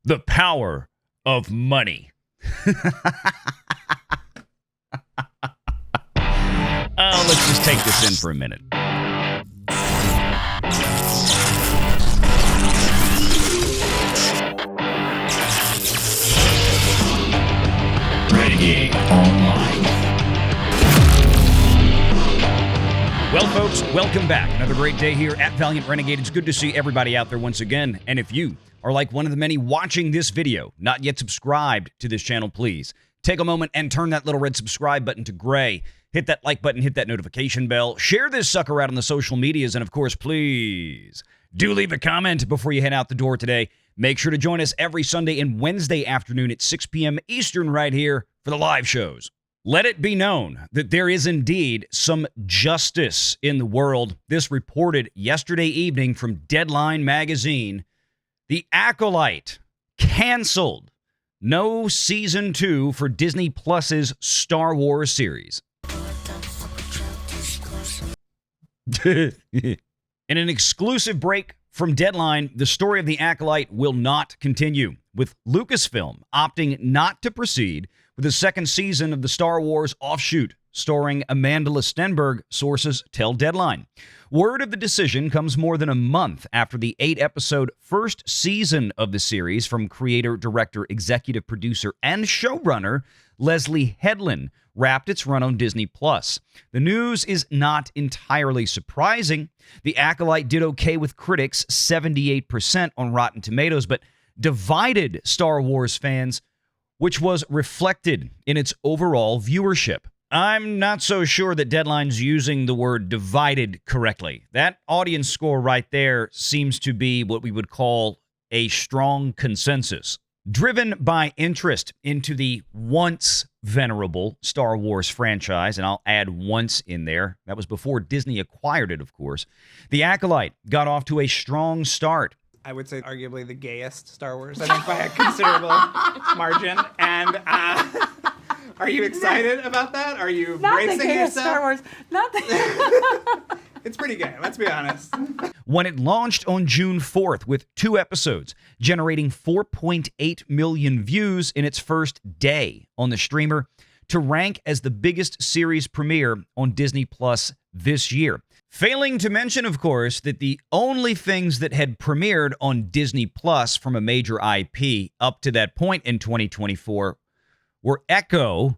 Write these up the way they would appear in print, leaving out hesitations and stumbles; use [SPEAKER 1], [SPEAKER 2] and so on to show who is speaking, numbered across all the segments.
[SPEAKER 1] The power of money. Let's just take this in for a minute. Renegade Online. Well, folks, welcome back. Another great day here at Valliant Renegade. It's good to see everybody out there once again. And if you are like one of the many watching this video, not yet subscribed to this channel, please take a moment and turn that little red subscribe button to gray. Hit that like button, hit that notification bell, share this sucker out on the social medias, and of course, please do leave a comment before you head out the door today. Make sure to join us every Sunday and Wednesday afternoon at 6 p.m. Eastern right here for the live shows. Let it be known that there is indeed some justice in the world. This reported yesterday evening from Deadline magazine. The Acolyte canceled. No season 2 for Disney Plus's Star Wars series. In an exclusive break from Deadline, the story of The Acolyte will not continue, with Lucasfilm opting not to proceed with the second season of the Star Wars offshoot, starring Amanda Stenberg, sources tell Deadline. Word of the decision comes more than a month after the 8-episode first season of the series from creator, director, executive producer, and showrunner Leslie Headland wrapped its run on Disney+. The news is not entirely surprising. The Acolyte did okay with critics, 78% on Rotten Tomatoes, but divided Star Wars fans, which was reflected in its overall viewership. I'm not so sure that Deadline's using the word divided correctly. That audience score right there seems to be what we would call a strong consensus. Driven by interest into the once venerable Star Wars franchise, and I'll add once in there, that was before Disney acquired it, of course, The Acolyte got off to a strong start.
[SPEAKER 2] I would say arguably the gayest Star Wars, I think, by a considerable margin. And are you excited about that? Are you bracing yourself?
[SPEAKER 3] Star Wars. Not the
[SPEAKER 2] It's pretty gay, let's be honest.
[SPEAKER 1] When it launched on June 4th with 2 episodes, generating 4.8 million views in its first day on the streamer, to rank as the biggest series premiere on Disney Plus this year. Failing to mention, of course, that the only things that had premiered on Disney Plus from a major IP up to that point in 2024 were Echo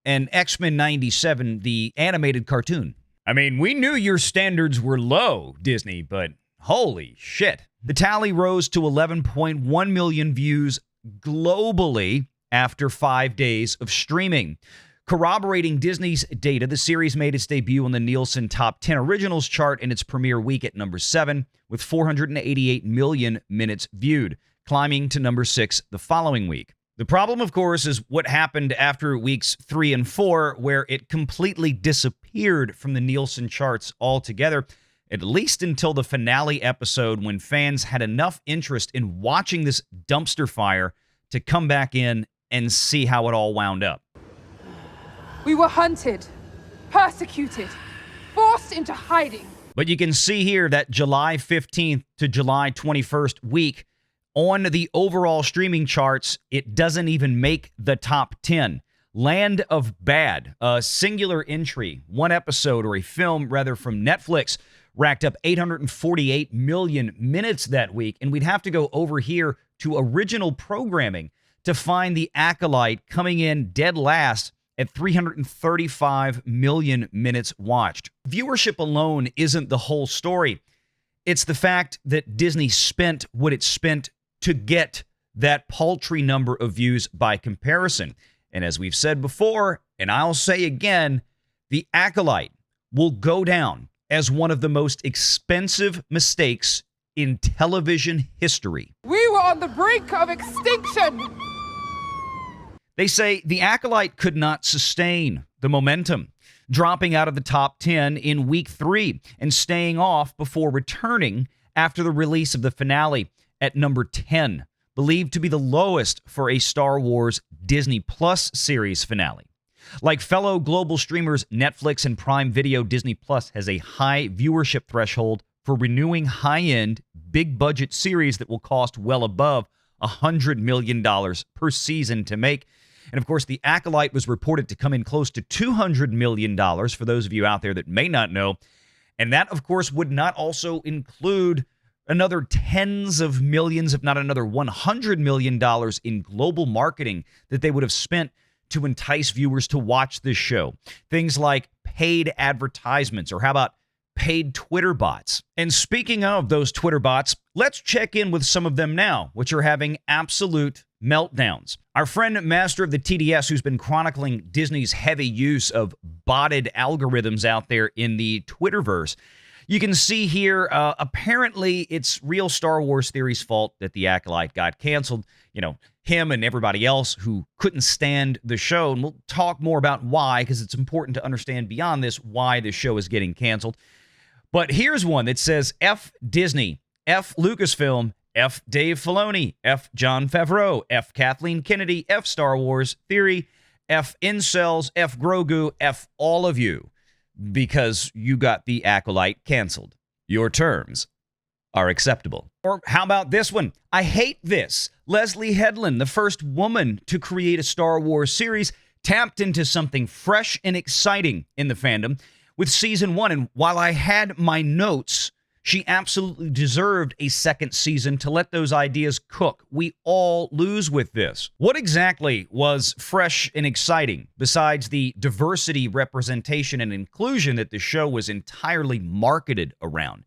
[SPEAKER 1] and X-Men 97, the animated cartoon. I mean, we knew your standards were low, Disney, but holy shit. The tally rose to 11.1 million views globally after 5 days of streaming. Corroborating Disney's data, the series made its debut on the Nielsen Top 10 Originals chart in its premiere week at number 7, with 488 million minutes viewed, climbing to number 6 the following week. The problem, of course, is what happened after weeks 3 and 4, where it completely disappeared from the Nielsen charts altogether, at least until the finale episode, when fans had enough interest in watching this dumpster fire to come back in and see how it all wound up.
[SPEAKER 3] We were hunted, persecuted, forced into hiding.
[SPEAKER 1] But you can see here that July 15th to July 21st week, on the overall streaming charts, it doesn't even make the top 10. Land of Bad, a singular entry, one episode or a film rather from Netflix, racked up 848 million minutes that week. And we'd have to go over here to original programming to find The Acolyte coming in dead last at 335 million minutes watched. Viewership alone isn't the whole story. It's the fact that Disney spent what it spent to get that paltry number of views by comparison. And as we've said before, and I'll say again, The Acolyte will go down as one of the most expensive mistakes in television history.
[SPEAKER 3] We were on the brink of extinction.
[SPEAKER 1] They say The Acolyte could not sustain the momentum, dropping out of the top 10 in week 3 and staying off before returning after the release of the finale at number 10, believed to be the lowest for a Star Wars Disney Plus series finale. Like fellow global streamers Netflix and Prime Video, Disney Plus has a high viewership threshold for renewing high-end, big-budget series that will cost well above $100 million per season to make. And of course, The Acolyte was reported to come in close to $200 million, for those of you out there that may not know. And that, of course, would not also include another tens of millions, if not another $100 million in global marketing that they would have spent to entice viewers to watch this show. Things like paid advertisements, or how about paid Twitter bots? And speaking of those Twitter bots, let's check in with some of them now, which are having absolute meltdowns. Our friend Master of the TDS, who's been chronicling Disney's heavy use of botted algorithms out there in the Twitterverse, you can see here, apparently it's real Star Wars Theory's fault that The Acolyte got canceled. You know, him and everybody else who couldn't stand the show. And we'll talk more about why, because it's important to understand beyond this why the show is getting canceled. But here's one that says F Disney, F Lucasfilm, F Dave Filoni, F Jon Favreau, F Kathleen Kennedy, F Star Wars Theory, F Incels, F Grogu, F all of you, because you got The Acolyte canceled. Your terms are acceptable. Or how about this one? I hate this. Leslie Headland, the first woman to create a Star Wars series, tapped into something fresh and exciting in the fandom with season 1. And while I had my notes, she absolutely deserved a second season to let those ideas cook. We all lose with this. What exactly was fresh and exciting besides the diversity, representation, and inclusion that the show was entirely marketed around?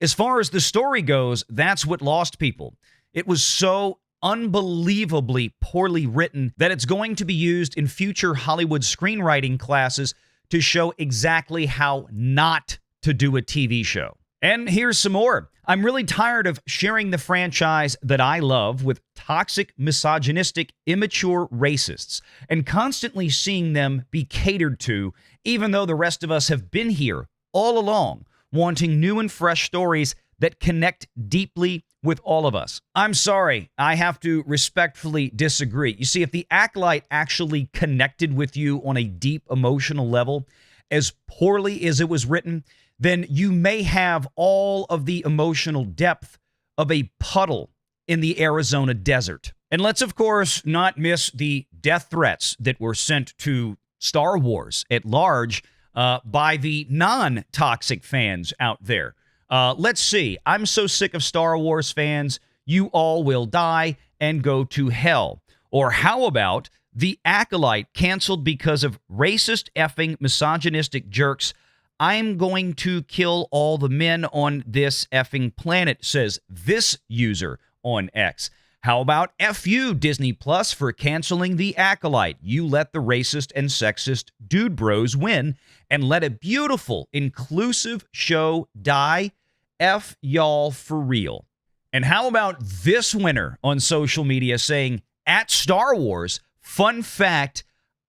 [SPEAKER 1] As far as the story goes, that's what lost people. It was so unbelievably poorly written that it's going to be used in future Hollywood screenwriting classes to show exactly how not to do a TV show. And here's some more. I'm really tired of sharing the franchise that I love with toxic, misogynistic, immature racists and constantly seeing them be catered to, even though the rest of us have been here all along, wanting new and fresh stories that connect deeply with all of us. I'm sorry, I have to respectfully disagree. You see, if The Acolyte actually connected with you on a deep emotional level, as poorly as it was written, then you may have all of the emotional depth of a puddle in the Arizona desert. And let's, of course, not miss the death threats that were sent to Star Wars at large by the non-toxic fans out there. Let's see. I'm so sick of Star Wars fans. You all will die and go to hell. Or how about The Acolyte canceled because of racist effing misogynistic jerks? I'm going to kill all the men on this effing planet, says this user on X. How about F you, Disney Plus, for canceling The Acolyte? You let the racist and sexist dude bros win and let a beautiful, inclusive show die. F y'all for real. And how about this winner on social media saying, at Star Wars, fun fact,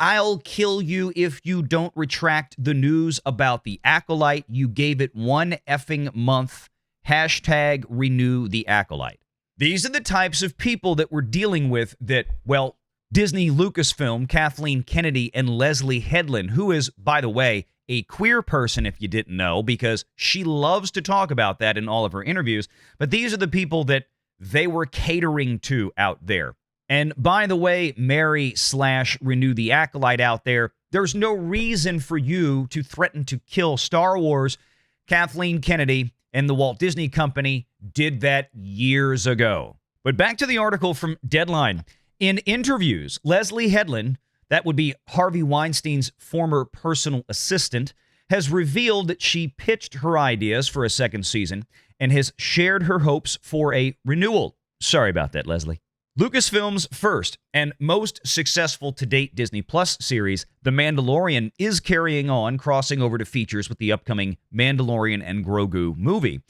[SPEAKER 1] I'll kill you if you don't retract the news about The Acolyte. You gave it one effing month. Hashtag renew The Acolyte. These are the types of people that we're dealing with that, well, Disney Lucasfilm, Kathleen Kennedy, and Leslie Headland, who is, by the way, a queer person, if you didn't know, because she loves to talk about that in all of her interviews. But these are the people that they were catering to out there. And by the way, Mary/Renew the Acolyte out there, there's no reason for you to threaten to kill Star Wars. Kathleen Kennedy and the Walt Disney Company did that years ago. But back to the article from Deadline. In interviews, Leslie Headland, that would be Harvey Weinstein's former personal assistant, has revealed that she pitched her ideas for a second season and has shared her hopes for a renewal. Sorry about that, Leslie. Lucasfilm's first and most successful to date Disney Plus series, The Mandalorian, is carrying on, crossing over to features with the upcoming Mandalorian and Grogu movie.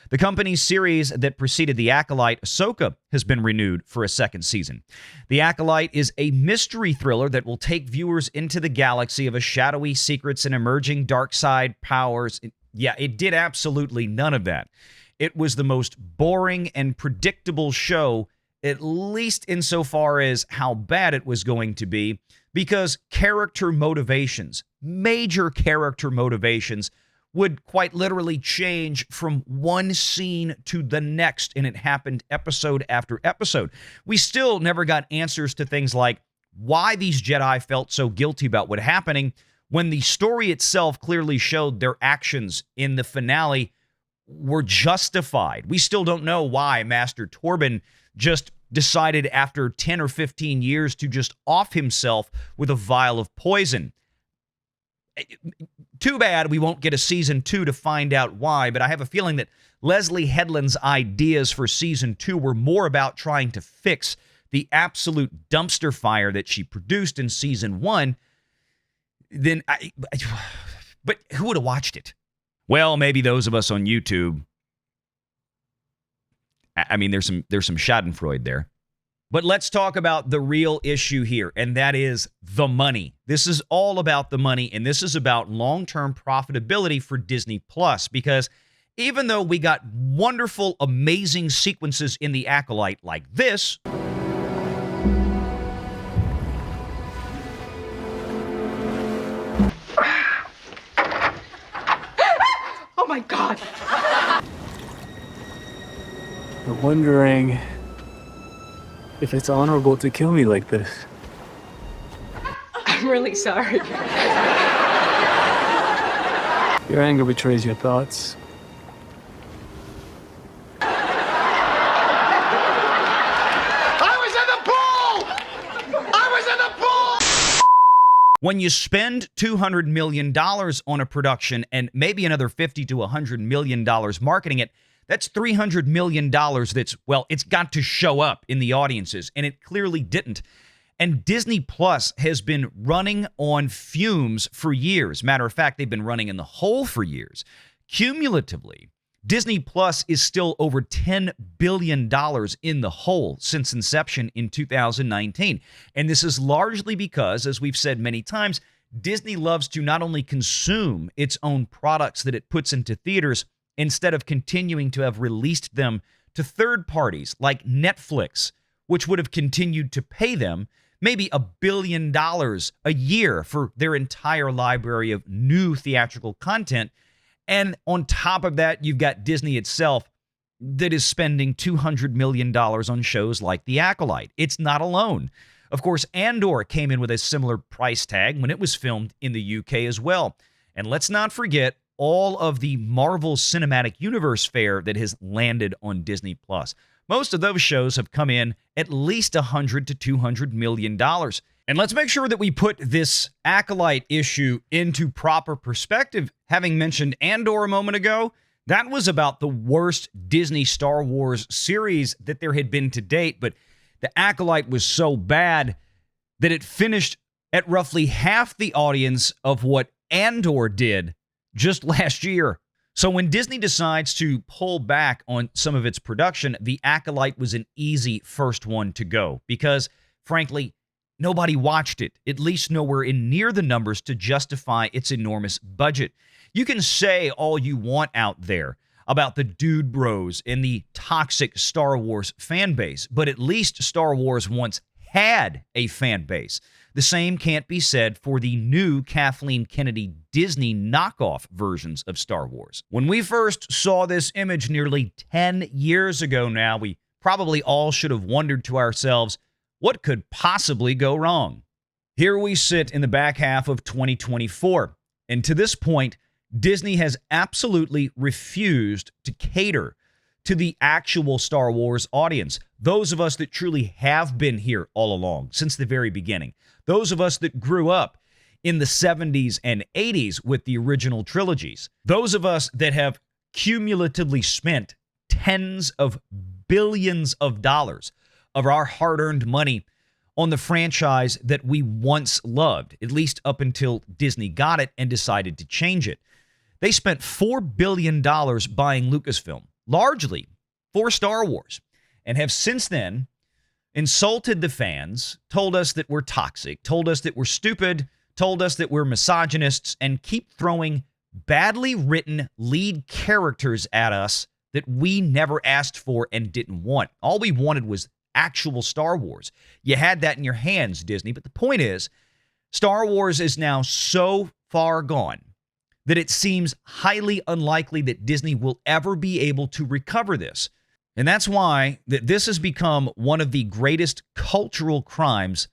[SPEAKER 1] The company's series that preceded The Acolyte, Ahsoka, has been renewed for a second season. The Acolyte is a mystery thriller that will take viewers into the galaxy of a shadowy secrets and emerging dark side powers. Yeah, it did absolutely none of that. It was the most boring and predictable show, at least insofar as how bad it was going to be, because character motivations, major character motivations, would quite literally change from one scene to the next, and it happened episode after episode. We still never got answers to things like why these Jedi felt so guilty about what happening when the story itself clearly showed their actions in the finale were justified. We still don't know why Master Torben just decided after 10 or 15 years to just off himself with a vial of poison. Too bad we won't get a season 2 to find out why, but I have a feeling that Leslie Headland's ideas for season 2 were more about trying to fix the absolute dumpster fire that she produced in season 1 than but who would have watched it? Well, maybe those of us on YouTube. I mean, there's some schadenfreude there. But let's talk about the real issue here, and that is the money. This is all about the money, and this is about long-term profitability for Disney Plus, because even though we got wonderful, amazing sequences in The Acolyte like this,
[SPEAKER 3] Oh my God!
[SPEAKER 4] I'm wondering if it's honorable to kill me like this.
[SPEAKER 3] I'm really sorry.
[SPEAKER 4] Your anger betrays your thoughts.
[SPEAKER 1] when you spend $200 million on a production and maybe another $50 to $100 million marketing it, that's $300 million that's, well, it's got to show up in the audiences, and it clearly didn't. And Disney Plus has been running on fumes for years. Matter of fact, they've been running in the hole for years. Cumulatively, Disney Plus is still over $10 billion in the hole since inception in 2019. And this is largely because, as we've said many times, Disney loves to not only consume its own products that it puts into theaters, instead of continuing to have released them to third parties like Netflix, which would have continued to pay them maybe $1 billion a year for their entire library of new theatrical content. And on top of that, you've got Disney itself that is spending $200 million on shows like The Acolyte. It's not alone. Of course, Andor came in with a similar price tag when it was filmed in the UK as well. And let's not forget all of the Marvel Cinematic Universe fare that has landed on Disney Plus. Most of those shows have come in at least $100 to $200 million. And let's make sure that we put this Acolyte issue into proper perspective. Having mentioned Andor a moment ago, that was about the worst Disney Star Wars series that there had been to date. But the Acolyte was so bad that it finished at roughly half the audience of what Andor did just last year. So when Disney decides to pull back on some of its production, The Acolyte was an easy first one to go because, frankly, nobody watched it, at least nowhere in near the numbers to justify its enormous budget. You can say all you want out there about the dude bros and the toxic Star Wars fan base, but at least Star Wars once had a fan base. The same can't be said for the new Kathleen Kennedy Disney knockoff versions of Star Wars. When we first saw this image nearly 10 years ago now, we probably all should have wondered to ourselves, what could possibly go wrong? Here we sit in the back half of 2024, and to this point, Disney has absolutely refused to cater to the actual Star Wars audience. Those of us that truly have been here all along, since the very beginning. Those of us that grew up in the 70s and 80s with the original trilogies. Those of us that have cumulatively spent tens of billions of dollars of our hard-earned money on the franchise that we once loved, at least up until Disney got it and decided to change it. They spent $4 billion buying Lucasfilm, largely for Star Wars, and have since then insulted the fans, told us that we're toxic, told us that we're stupid, told us that we're misogynists, and keep throwing badly written lead characters at us that we never asked for and didn't want. All we wanted was actual Star Wars. You had that in your hands, Disney, but the point is, Star Wars is now so far gone that it seems highly unlikely that Disney will ever be able to recover this. And that's why this has become one of the greatest cultural crimes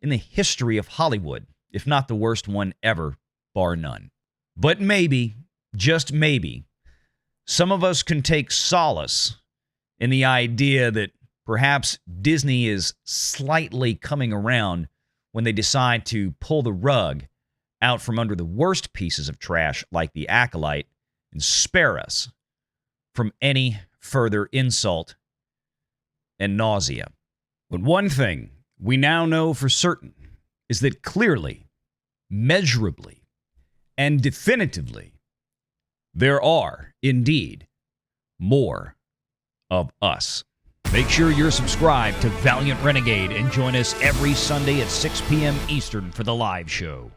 [SPEAKER 1] in the history of Hollywood, if not the worst one ever, bar none. But maybe, just maybe, some of us can take solace in the idea that perhaps Disney is slightly coming around when they decide to pull the rug out from under the worst pieces of trash like The Acolyte and spare us from any further insult and nausea. But one thing we now know for certain is that clearly, measurably, and definitively, there are indeed more of us. Make sure you're subscribed to Valliant Renegade and join us every Sunday at 6 p.m. Eastern for the live show.